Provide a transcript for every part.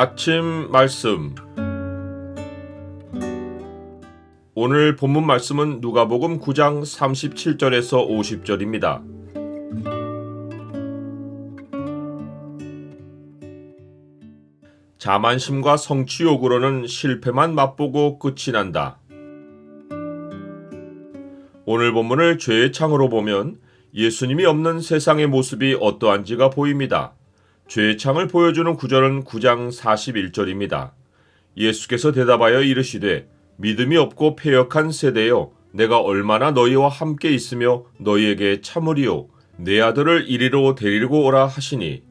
아침 말씀. 오늘 본문 말씀은 누가복음 9장 37절에서 50절입니다. 자만심과 성취욕으로는 실패만 맛보고 끝이 난다. 오늘 본문을 죄의 창으로 보면 예수님이 없는 세상의 모습이 어떠한지가 보입니다. 죄의 창을 보여주는 구절은 9장 41절입니다. 예수께서 대답하여 이르시되 믿음이 없고 패역한 세대여, 내가 얼마나 너희와 함께 있으며 너희에게 참으리요, 내 아들을 이리로 데리고 오라 하시니.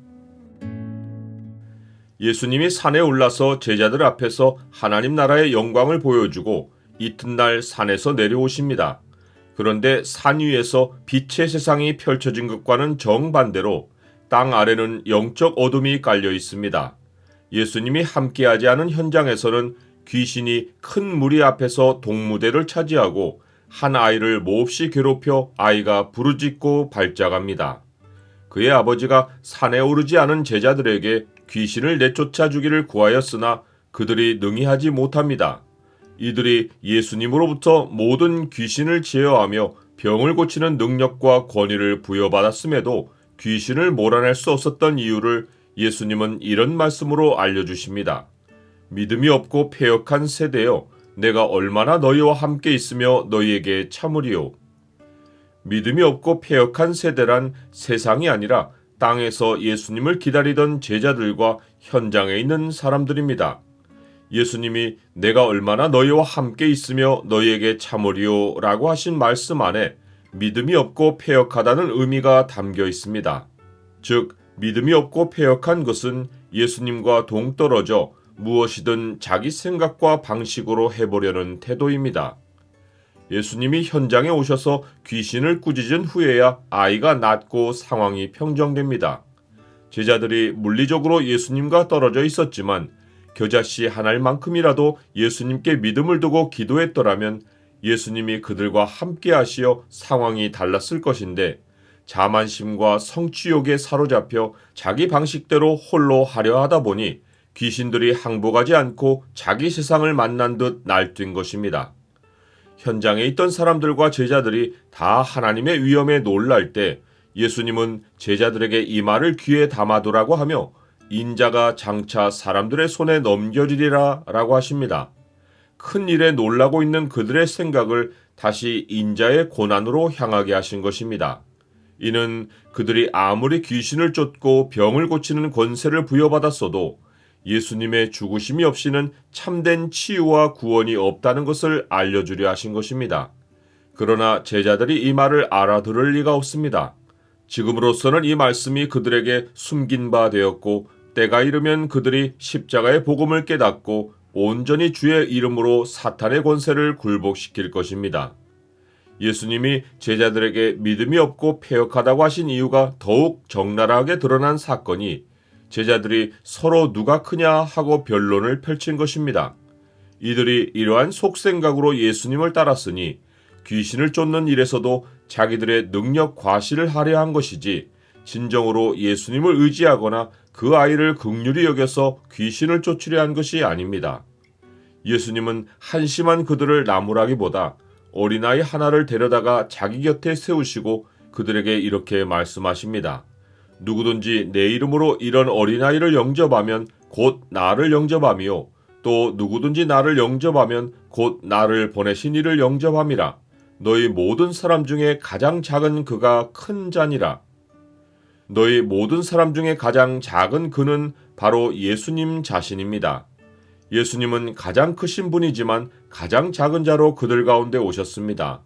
예수님이 산에 올라서 제자들 앞에서 하나님 나라의 영광을 보여주고 이튿날 산에서 내려오십니다. 그런데 산 위에서 빛의 세상이 펼쳐진 것과는 정반대로 땅 아래는 영적 어둠이 깔려 있습니다. 예수님이 함께하지 않은 현장에서는 귀신이 큰 무리 앞에서 동무대를 차지하고 한 아이를 몹시 괴롭혀 아이가 부르짖고 발작합니다. 그의 아버지가 산에 오르지 않은 제자들에게 귀신을 내쫓아 주기를 구하였으나 그들이 능히 하지 못합니다. 이들이 예수님으로부터 모든 귀신을 제어하며 병을 고치는 능력과 권위를 부여받았음에도 귀신을 몰아낼 수 없었던 이유를 예수님은 이런 말씀으로 알려주십니다. 믿음이 없고 패역한 세대여, 내가 얼마나 너희와 함께 있으며 너희에게 참으리요. 믿음이 없고 패역한 세대란 세상이 아니라 땅에서 예수님을 기다리던 제자들과 현장에 있는 사람들입니다. 예수님이 내가 얼마나 너희와 함께 있으며 너희에게 참으리요 라고 하신 말씀 안에 믿음이 없고 패역하다는 의미가 담겨 있습니다. 즉, 믿음이 없고 패역한 것은 예수님과 동떨어져 무엇이든 자기 생각과 방식으로 해보려는 태도입니다. 예수님이 현장에 오셔서 귀신을 꾸짖은 후에야 아이가 낫고 상황이 평정됩니다. 제자들이 물리적으로 예수님과 떨어져 있었지만 겨자씨 하나만큼이라도 예수님께 믿음을 두고 기도했더라면 예수님이 그들과 함께 하시어 상황이 달랐을 것인데, 자만심과 성취욕에 사로잡혀 자기 방식대로 홀로 하려 하다 보니 귀신들이 항복하지 않고 자기 세상을 만난 듯 날뛴 것입니다. 현장에 있던 사람들과 제자들이 다 하나님의 위엄에 놀랄 때 예수님은 제자들에게 이 말을 귀에 담아두라고 하며 인자가 장차 사람들의 손에 넘겨지리라 라고 하십니다. 큰 일에 놀라고 있는 그들의 생각을 다시 인자의 고난으로 향하게 하신 것입니다. 이는 그들이 아무리 귀신을 쫓고 병을 고치는 권세를 부여받았어도 예수님의 죽으심이 없이는 참된 치유와 구원이 없다는 것을 알려주려 하신 것입니다. 그러나 제자들이 이 말을 알아들을 리가 없습니다. 지금으로서는 이 말씀이 그들에게 숨긴 바 되었고, 때가 이르면 그들이 십자가의 복음을 깨닫고 온전히 주의 이름으로 사탄의 권세를 굴복시킬 것입니다. 예수님이 제자들에게 믿음이 없고 패역하다고 하신 이유가 더욱 적나라하게 드러난 사건이 제자들이 서로 누가 크냐 하고 변론을 펼친 것입니다. 이들이 이러한 속생각으로 예수님을 따랐으니 귀신을 쫓는 일에서도 자기들의 능력 과시를 하려 한 것이지, 진정으로 예수님을 의지하거나 그 아이를 긍휼히 여겨서 귀신을 쫓으려 한 것이 아닙니다. 예수님은 한심한 그들을 나무라기보다 어린아이 하나를 데려다가 자기 곁에 세우시고 그들에게 이렇게 말씀하십니다. 누구든지 내 이름으로 이런 어린아이를 영접하면 곧 나를 영접하며, 또 누구든지 나를 영접하면 곧 나를 보내신 이를 영접함이라. 너희 모든 사람 중에 가장 작은 그가 큰 자니라. 너희 모든 사람 중에 가장 작은 그는 바로 예수님 자신입니다. 예수님은 가장 크신 분이지만 가장 작은 자로 그들 가운데 오셨습니다.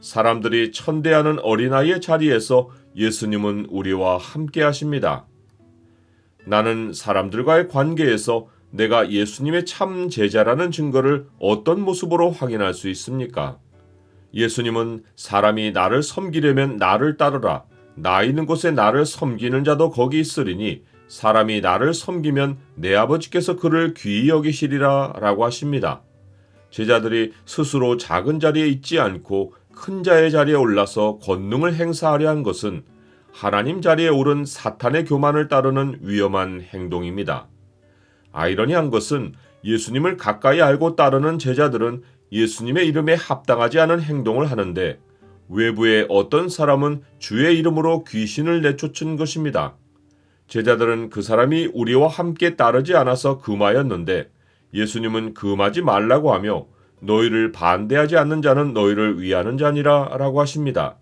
사람들이 천대하는 어린아이의 자리에서 예수님은 우리와 함께 하십니다. 나는 사람들과의 관계에서 내가 예수님의 참 제자라는 증거를 어떤 모습으로 확인할 수 있습니까? 예수님은 사람이 나를 섬기려면 나를 따르라. 나 있는 곳에 나를 섬기는 자도 거기 있으리니 사람이 나를 섬기면 내 아버지께서 그를 귀히 여기시리라 라고 하십니다. 제자들이 스스로 작은 자리에 있지 않고 큰 자의 자리에 올라서 권능을 행사하려 한 것은 하나님 자리에 오른 사탄의 교만을 따르는 위험한 행동입니다. 아이러니한 것은 예수님을 가까이 알고 따르는 제자들은 예수님의 이름에 합당하지 않은 행동을 하는데 외부의 어떤 사람은 주의 이름으로 귀신을 내쫓은 것입니다. 제자들은 그 사람이 우리와 함께 따르지 않아서 금하였는데 예수님은 금하지 말라고 하며 너희를 반대하지 않는 자는 너희를 위하는 자니라 라고 하십니다.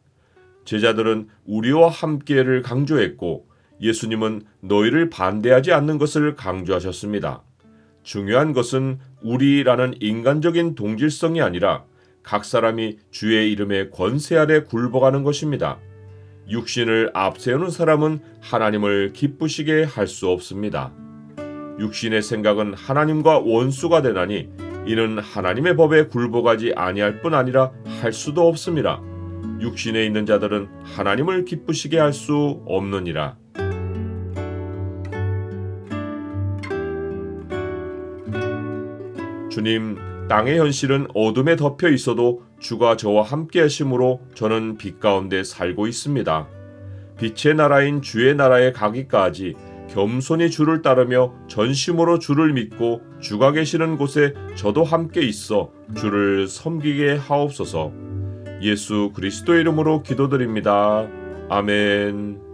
제자들은 우리와 함께를 강조했고 예수님은 너희를 반대하지 않는 것을 강조하셨습니다. 중요한 것은 우리라는 인간적인 동질성이 아니라 각 사람이 주의 이름의 권세 아래 굴복하는 것입니다. 육신을 앞세우는 사람은 하나님을 기쁘시게 할 수 없습니다. 육신의 생각은 하나님과 원수가 되나니 이는 하나님의 법에 굴복하지 아니할 뿐 아니라 할 수도 없습니다. 육신에 있는 자들은 하나님을 기쁘시게 할 수 없느니라. 주님, 땅의 현실은 어둠에 덮여 있어도 주가 저와 함께 하심으로 저는 빛 가운데 살고 있습니다. 빛의 나라인 주의 나라에 가기까지 겸손히 주를 따르며 전심으로 주를 믿고 주가 계시는 곳에 저도 함께 있어 주를 섬기게 하옵소서. 예수 그리스도 이름으로 기도드립니다. 아멘.